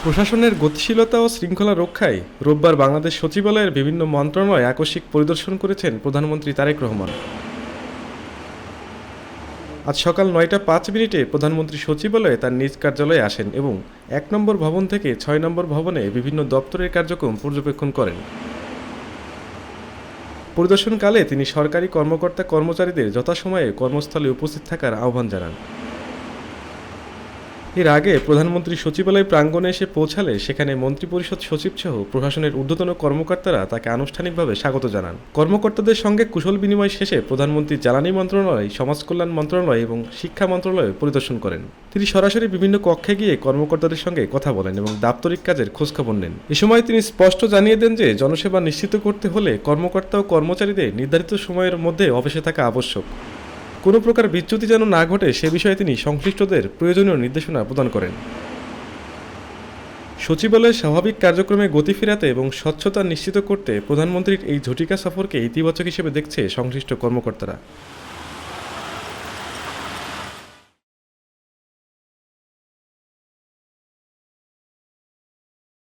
প্রশাসনের গতিশীলতা ও শৃঙ্খলা রক্ষায় রোববার বাংলাদেশ সচিবালয়ের বিভিন্ন মন্ত্রণালয় আকস্মিক পরিদর্শন করেছেন প্রধানমন্ত্রী তারেক রহমান। আজ সকাল ৯টা ৫ মিনিটে প্রধানমন্ত্রী সচিবালয়ে তার নিজ কার্যালয়ে আসেন এবং ১ নম্বর ভবন থেকে ৬ নম্বর ভবনে বিভিন্ন দপ্তরের কার্যক্রম পর্যবেক্ষণ করেন। পরিদর্শনকালে তিনি সরকারি কর্মকর্তা কর্মচারীদের যথাসময়ে কর্মস্থলে উপস্থিত থাকার আহ্বান জানান। এর আগে প্রধানমন্ত্রী সচিবালয় প্রাঙ্গণে এসে পৌঁছালে সেখানে মন্ত্রিপরিষদ সচিবসহ প্রশাসনের ঊর্ধ্বতন কর্মকর্তারা তাকে আনুষ্ঠানিকভাবে স্বাগত জানান। কর্মকর্তাদের সঙ্গে কুশল বিনিময় শেষে প্রধানমন্ত্রী জ্বালানি মন্ত্রণালয়, সমাজ কল্যাণ মন্ত্রণালয় এবং শিক্ষা মন্ত্রণালয় পরিদর্শন করেন। তিনি সরাসরি বিভিন্ন কক্ষে গিয়ে কর্মকর্তাদের সঙ্গে কথা বলেন এবং দাপ্তরিক কাজের খোঁজখবর নেন। এ সময় তিনি স্পষ্ট জানিয়ে দেন যে জনসেবা নিশ্চিত করতে হলে কর্মকর্তা ও কর্মচারীদের নির্ধারিত সময়ের মধ্যে অফিসে থাকা আবশ্যক। কোনো প্রকার বিচ্যুতি যেন না ঘটে সে বিষয়ে তিনি সংশ্লিষ্টদের প্রয়োজনীয় নির্দেশনা প্রদান করেন। সচিবালয়ের স্বাভাবিক কার্যক্রমে গতি ফেরাতে এবং স্বচ্ছতা নিশ্চিত করতে প্রধানমন্ত্রীর এই ঝটিকা সফরকে ইতিবাচক হিসেবে দেখছে সংশ্লিষ্ট কর্মকর্তারা।